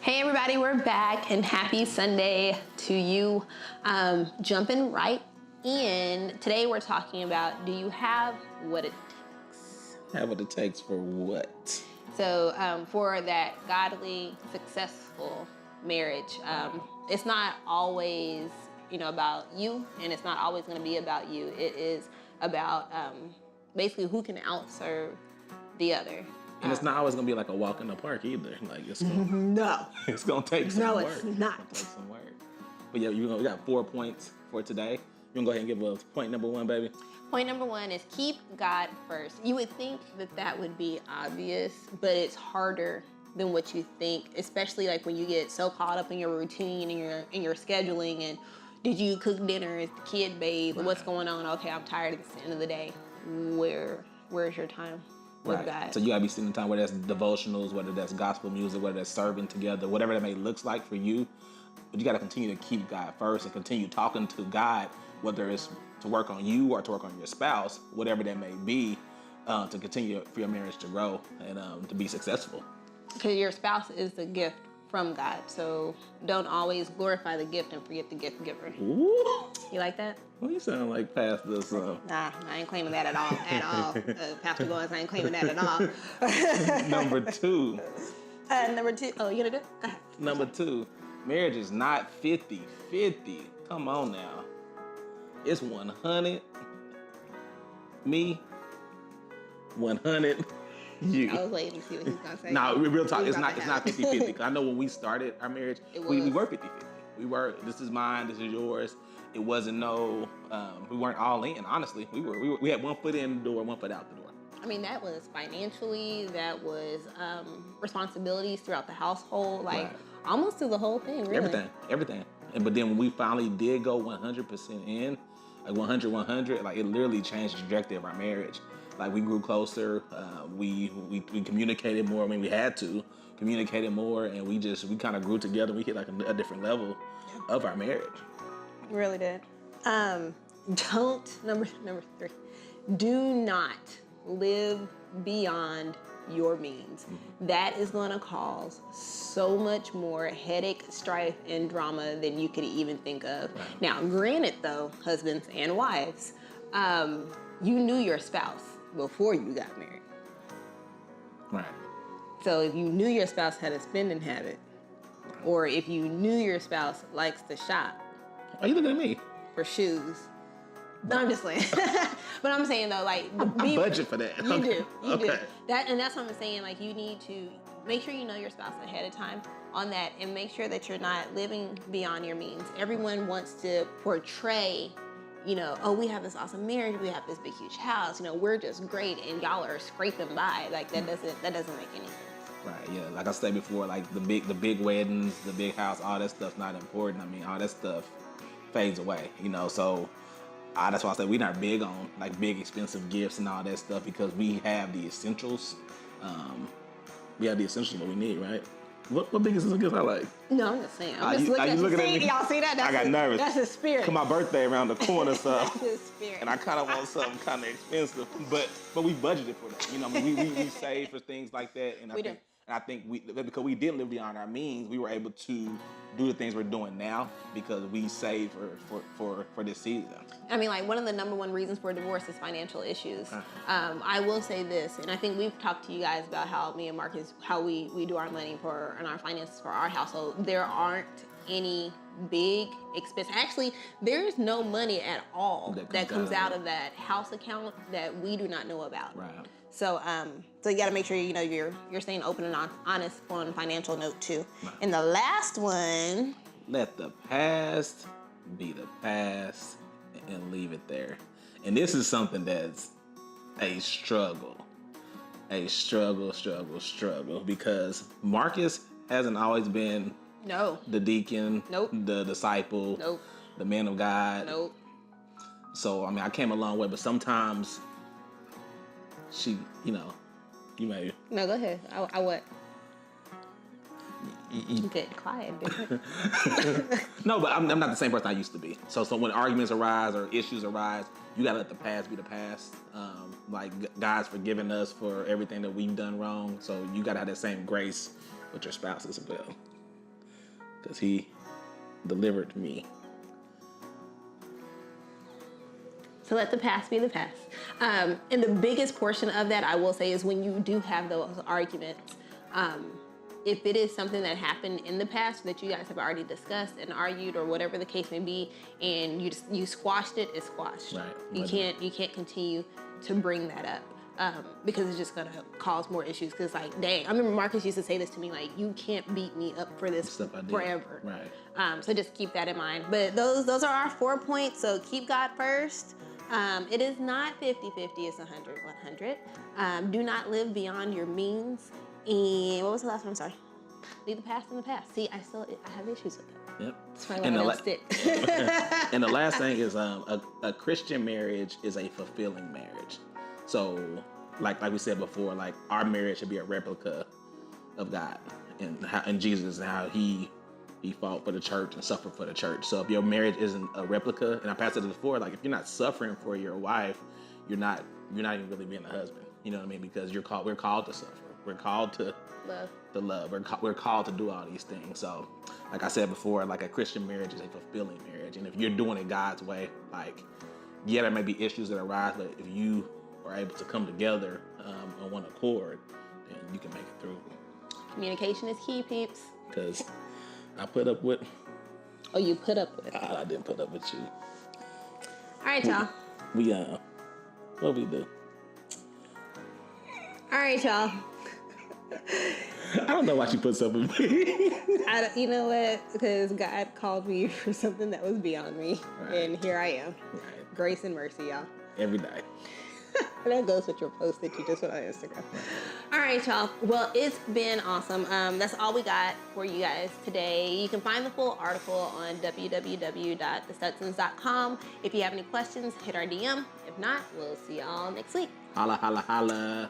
Hey everybody, we're back and happy Sunday to you. Jumping right in. Today we're talking about, do you have what it takes? Have what it takes for what? So for that godly, successful marriage, it's not always, about you, and it's not always going to be about you. It is about basically who can outserve the other. And it's not always gonna be like a walk in the park either. Like it's gonna, No. it's gonna take some work. No, it's not. It's gonna take some work. But yeah, we got 4 points for today. You wanna go ahead and give us point number 1, baby? Point number 1 is keep God first. You would think that would be obvious, but it's harder than what you think, especially like when you get so caught up in your routine and your scheduling and did you cook dinner? Is the kid bathe? Right. What's going on? Okay, I'm tired. It's the end of the day. Where's your time with God? So you gotta be spending time, whether that's devotionals, whether that's gospel music, whether that's serving together, whatever that may look like for you. But you gotta continue to keep God first and continue talking to God, whether it's to work on you or to work on your spouse, whatever that may be, to continue for your marriage to grow and to be successful. Because your spouse is the gift from God, so don't always glorify the gift and forget the gift giver. Ooh. You like that? Well, you sound like Pastor. Nah, I ain't claiming that at all. Pastor Goins, I ain't claiming that at all. Number 2. Number 2. Oh, you gonna do it? Go ahead. Number 2. Marriage is not 50-50. Come on now. It's 100 me, 100 you. I was waiting to see what he's gonna say. No, real talk. It's not 50-50. I know when we started our marriage, we were 50-50. We were, this is mine, this is yours. It wasn't we weren't all in, honestly. We had one foot in the door, one foot out the door. I mean, that was financially, that was responsibilities throughout the household, like Right. almost through the whole thing, really. Everything. But then when we finally did go 100% in, like 100, like it literally changed the trajectory of our marriage. Like we grew closer, we communicated more. I mean, we had to communicated more, and we kind of grew together. We hit like a different level of our marriage. Really did. Number 3, do not live beyond your means. Mm-hmm. That is going to cause so much more headache, strife, and drama than you could even think of. Right. Now, granted though, husbands and wives, you knew your spouse before you got married. Right. So if you knew your spouse had a spending habit, or if you knew your spouse likes to shop, Are you looking at me? for shoes. No, I'm just playing. But I'm saying though, like, I budget for that. You do. You do. Okay. That's what I'm saying. Like, you need to make sure you know your spouse ahead of time on that, and make sure that you're not living beyond your means. Everyone wants to portray, oh, we have this awesome marriage, we have this big huge house, we're just great, and y'all are scraping by. Like that doesn't make any sense. Right, yeah. Like I said before, like the big weddings, the big house, all that stuff's not important. I mean, all that stuff fades away, So that's why I say we're not big on like big expensive gifts and all that stuff, because we have the essentials. We have the essentials that we need, right? What big essential gifts I like? No, I'm just saying. I'm just looking at you. Y'all see that? I got nervous. That's his spirit. Cause my birthday around the corner, so That's his spirit. and I kind of want something kind of expensive, but we budgeted for that. I mean, we save for things like that, and I think because we didn't live beyond our means, we were able to do the things we're doing now because we saved for this season. I mean, like, one of the number 1 reasons for divorce is financial issues. I will say this, and I think we've talked to you guys about how me and Marcus, how we do our money and our finances for our household. There aren't any big expense. Actually, there's no money at all that comes out of that house account that we do not know about. Right. So, so you got to make sure you're staying open and honest on a financial note too. Right. And the last one, let the past be the past and leave it there. And this is something that's a struggle, because Marcus hasn't always been the deacon, the disciple, the man of God. So, I mean, I came a long way, but sometimes she, you may. No, go ahead. I what? You get quiet, dude. No, but I'm not the same person I used to be. So when arguments arise or issues arise, you gotta let the past be the past. Like God's forgiven us for everything that we've done wrong. So you gotta have that same grace with your spouse as well. because he delivered me. So let the past be the past. And the biggest portion of that, I will say, is when you do have those arguments, if it is something that happened in the past that you guys have already discussed and argued or whatever the case may be, and you squashed it, it's squashed. Right. You can't continue to bring that up because it's just gonna cause more issues. Because like, dang, I remember Marcus used to say this to me, like, you can't beat me up for this Stuff I did. forever. Right. So just keep that in mind. But those are our 4 points. So keep God first. It is not 50-50, it's 100-100. Do not live beyond your means. And what was the last one? I'm sorry. Leave the past in the past. See, I have issues with that. Yep. That's probably why I don't stick. And the last thing is a Christian marriage is a fulfilling marriage. So like we said before, like our marriage should be a replica of God and Jesus and how he fought for the church and suffered for the church. So if your marriage isn't a replica, and I passed it before, like if you're not suffering for your wife, you're not even really being a husband. You know what I mean? Because we're called to suffer. We're called to love. We're called to do all these things. So, like I said before, like a Christian marriage is a fulfilling marriage, and if you're doing it God's way, like there may be issues that arise, but if you are able to come together on one accord, then you can make it through. Communication is key, peeps. Because I put up with. Oh, you put up with. I didn't put up with you. All right, y'all. We what we do? All right, y'all. I don't know why she puts up with me. You know what? Because God called me for something that was beyond me, right. And here I am. Right. Grace and mercy, y'all. Every day. That goes with your post that you just put on Instagram. All right, y'all. Well, it's been awesome. That's all we got for you guys today. You can find the full article on www.thestudsons.com. If you have any questions, hit our DM. If not, we'll see y'all next week. Holla, holla, holla.